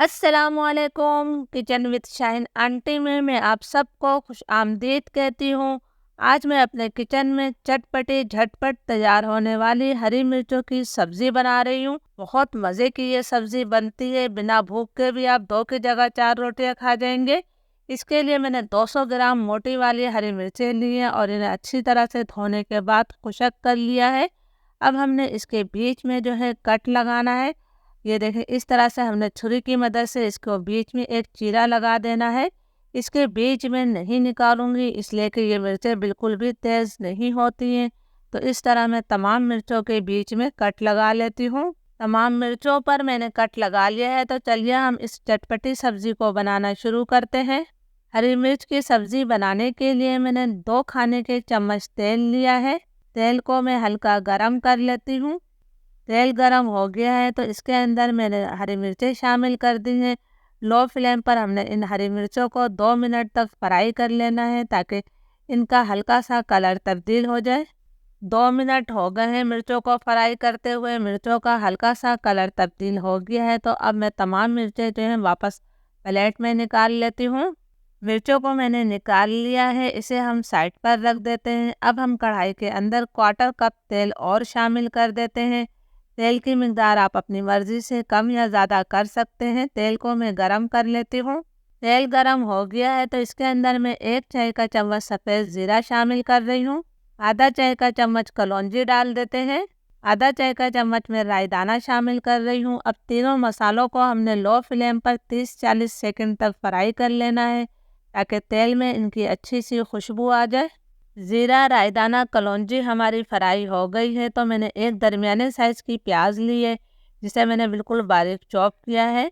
अस्सलामुअलैकुम। Kitchen with Shaheen aunty में मैं आप सबको खुश आमदीद कहती हूँ। आज मैं अपने किचन में चटपटी झटपट तैयार होने वाली हरी मिर्चों की सब्ज़ी बना रही हूँ। बहुत मज़े की ये सब्ज़ी बनती है, बिना भूख के भी आप 2 की जगह 4 रोटियाँ खा जाएंगे। इसके लिए मैंने 200 ग्राम मोटी वाली हरी मिर्चें ली हैं और इन्हें अच्छी तरह से धोने के बाद खुशक कर लिया है। अब हमने इसके बीच में जो है कट लगाना है। ये देखें, इस तरह से हमने छुरी की मदद से इसको बीच में एक चीरा लगा देना है। इसके बीच में नहीं निकालूंगी इसलिए कि ये मिर्चें बिल्कुल भी तेज़ नहीं होती हैं। तो इस तरह मैं तमाम मिर्चों के बीच में कट लगा लेती हूँ। तमाम मिर्चों पर मैंने कट लगा लिया है। तो चलिए हम इस चटपटी सब्ज़ी को बनाना शुरू करते हैं। हरी मिर्च की सब्ज़ी बनाने के लिए मैंने 2 खाने के चम्मच तेल लिया है। तेल को मैं हल्का गरम कर लेती हूँ। तेल गरम हो गया है तो इसके अंदर मैंने हरी मिर्चें शामिल कर दी हैं। लो फ्लेम पर हमने इन हरी मिर्चों को 2 मिनट तक फ्राई कर लेना है ताकि इनका हल्का सा कलर तब्दील हो जाए। 2 मिनट हो गए हैं मिर्चों को फ्राई करते हुए। मिर्चों का हल्का सा कलर तब्दील हो गया है तो अब मैं तमाम मिर्चें जो हैं वापस प्लेट में निकाल लेती हूँ। मिर्चों को मैंने निकाल लिया है, इसे हम साइड पर रख देते हैं। अब हम कढ़ाई के अंदर 1/4 कप तेल और शामिल कर देते हैं। तेल की मिकदार आप अपनी मर्ज़ी से कम या ज़्यादा कर सकते हैं। तेल को मैं गरम कर लेती हूँ। तेल गरम हो गया है तो इसके अंदर मैं 1 चाय का चम्मच सफ़ेद ज़ीरा शामिल कर रही हूँ। आधा चाय का चम्मच कलौंजी डाल देते हैं। आधा चाय का चम्मच मैं राई दाना शामिल कर रही हूँ। अब तीनों मसालों को हमने लो फ्लेम पर 30-40 सेकंड तक फ्राई कर लेना है ताकि तेल में इनकी अच्छी सी खुशबू आ जाए। ज़ीरा, रायदाना, कलौंजी हमारी फ्राई हो गई है तो मैंने एक दरमियाने साइज़ की प्याज ली है जिसे मैंने बिल्कुल बारीक चॉप किया है।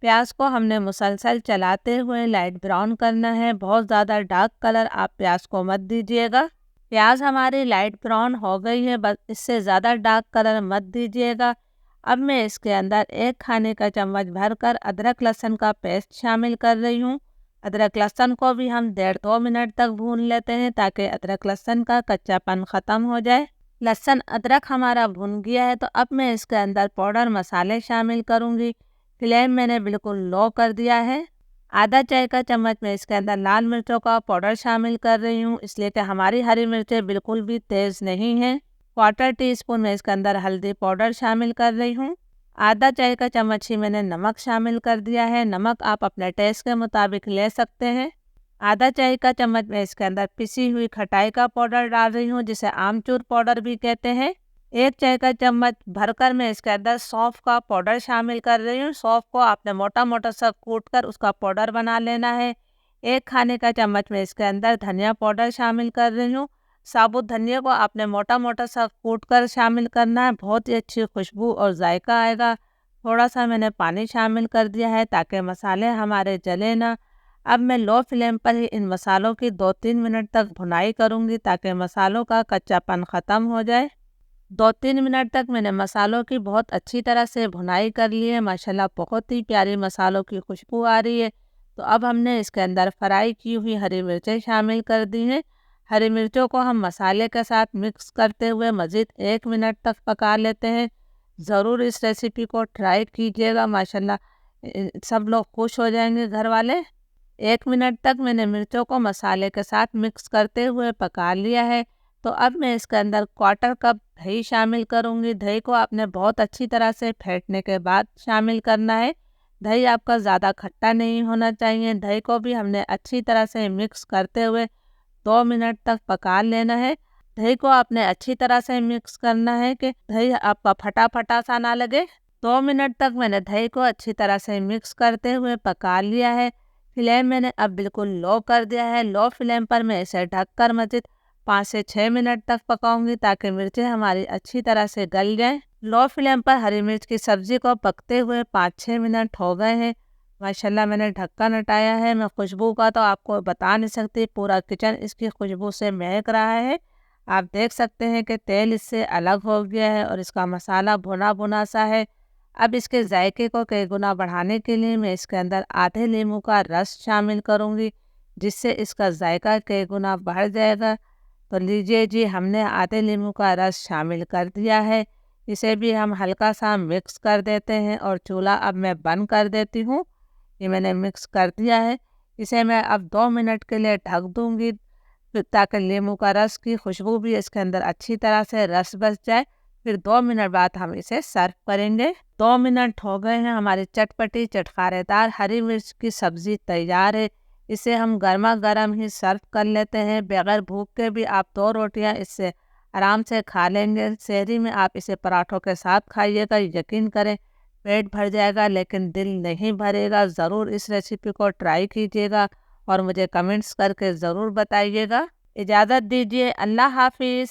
प्याज को हमने मुसलसल चलाते हुए लाइट ब्राउन करना है। बहुत ज़्यादा डार्क कलर आप प्याज को मत दीजिएगा। प्याज हमारी लाइट ब्राउन हो गई है, बस इससे ज़्यादा डार्क कलर मत दीजिएगा। अब मैं इसके अंदर 1 खाने का चम्मच भरकर अदरक लहसुन का पेस्ट शामिल कर रही हूँ। अदरक लहसुन को भी हम 1.5-2 मिनट तक भून लेते हैं ताकि अदरक लहसुन का कच्चापन ख़त्म हो जाए। लहसुन अदरक हमारा भुन गया है तो अब मैं इसके अंदर पाउडर मसाले शामिल करूंगी। फ्लेम मैंने बिल्कुल लो कर दिया है। आधा चाय का चम्मच मैं इसके अंदर लाल मिर्चों का पाउडर शामिल कर रही हूँ इसलिए कि हमारी हरी मिर्चें बिल्कुल भी तेज़ नहीं हैं। 1/4 टीस्पून मैं इसके अंदर हल्दी पाउडर शामिल कर रही हूँ। आधा चाय का चम्मच ही मैंने नमक शामिल कर दिया है। नमक आप अपने टेस्ट के मुताबिक ले सकते हैं। आधा चाय का चम्मच मैं इसके अंदर पिसी हुई खटाई का पाउडर डाल रही हूँ जिसे आमचूर पाउडर भी कहते हैं। 1 चाय का चम्मच भरकर मैं इसके अंदर सौंफ का पाउडर शामिल कर रही हूँ। सौंफ को आपने मोटा मोटा सा कूट कर उसका पाउडर बना लेना है। 1 खाने का चम्मच मैं इसके अंदर धनिया पाउडर शामिल कर रही हूँ। साबुत धनिया को आपने मोटा मोटा सा कूट कर शामिल करना है, बहुत ही अच्छी खुशबू और जायका आएगा। थोड़ा सा मैंने पानी शामिल कर दिया है ताकि मसाले हमारे जले ना। अब मैं लो फ्लेम पर ही इन मसालों की 2-3 मिनट तक भुनाई करूंगी ताकि मसालों का कच्चापन ख़त्म हो जाए। 2-3 मिनट तक मैंने मसालों की बहुत अच्छी तरह से भुनाई कर ली है। माशाल्लाह बहुत ही प्यारी मसालों की खुशबू आ रही है। तो अब हमने इसके अंदर फ्राई की हुई हरी मिर्चें शामिल कर दी हैं। हरी मिर्चों को हम मसाले के साथ मिक्स करते हुए मज़ीद 1 मिनट तक पका लेते हैं। ज़रूर इस रेसिपी को ट्राई कीजिएगा, माशाल्लाह सब लोग खुश हो जाएंगे घर वाले। 1 मिनट तक मैंने मिर्चों को मसाले के साथ मिक्स करते हुए पका लिया है। तो अब मैं इसके अंदर 1/4 कप दही शामिल करूँगी। दही को आपने बहुत अच्छी तरह से फेंटने के बाद शामिल करना है। दही आपका ज़्यादा खट्टा नहीं होना चाहिए। दही को भी हमने अच्छी तरह से मिक्स करते हुए 2 मिनट तक पका लेना है। दही को आपने अच्छी तरह से मिक्स करना है कि दही आपका फटा फटा सा ना लगे। 2 मिनट तक मैंने दही को अच्छी तरह से मिक्स करते हुए पका लिया है। फ्लेम मैंने अब बिल्कुल लो कर दिया है। लो फ्लेम पर मैं इसे ढककर मज़ीद 5 से 6 मिनट तक पकाऊंगी ताकि मिर्चें हमारी अच्छी तरह से गल जाएं। लो फ्लेम पर हरी मिर्च की सब्ज़ी को पकते हुए 5-6 मिनट हो गए हैं। माशाल्लाह मैंने ढक्कन हटाया है। मैं खुशबू का तो आपको बता नहीं सकती, पूरा किचन इसकी खुशबू से महक रहा है। आप देख सकते हैं कि तेल इससे अलग हो गया है और इसका मसाला भुना भुना सा है। अब इसके जायके को कई गुना बढ़ाने के लिए मैं इसके अंदर आधे नींबू का रस शामिल करूंगी जिससे इसका जायका कई गुना बढ़ जाएगा। तो लीजिए जी, हमने आधे नींबू का रस शामिल कर दिया है। इसे भी हम हल्का सा मिक्स कर देते हैं और चूल्हा अब मैं बंद कर देती हूँ। ये मैंने मिक्स कर दिया है। इसे मैं अब 2 मिनट के लिए ढक दूँगी ताकि नींबू का रस की खुशबू भी इसके अंदर अच्छी तरह से रस बस जाए। फिर 2 मिनट बाद हम इसे सर्व करेंगे। 2 मिनट हो गए हैं, हमारी चटपटी चटखारेदार हरी मिर्च की सब्ज़ी तैयार है। इसे हम गर्मा गर्म ही सर्व कर लेते हैं। बगैर भूख के भी आप 2 रोटियां इससे आराम से खा लेंगे। सहरी में आप इसे पराठों के साथ खाइएगा, यकीन करें पेट भर जाएगा लेकिन दिल नहीं भरेगा। ज़रूर इस रेसिपी को ट्राई कीजिएगा और मुझे कमेंट्स करके ज़रूर बताइएगा। इजाज़त दीजिए, अल्लाह हाफिज़।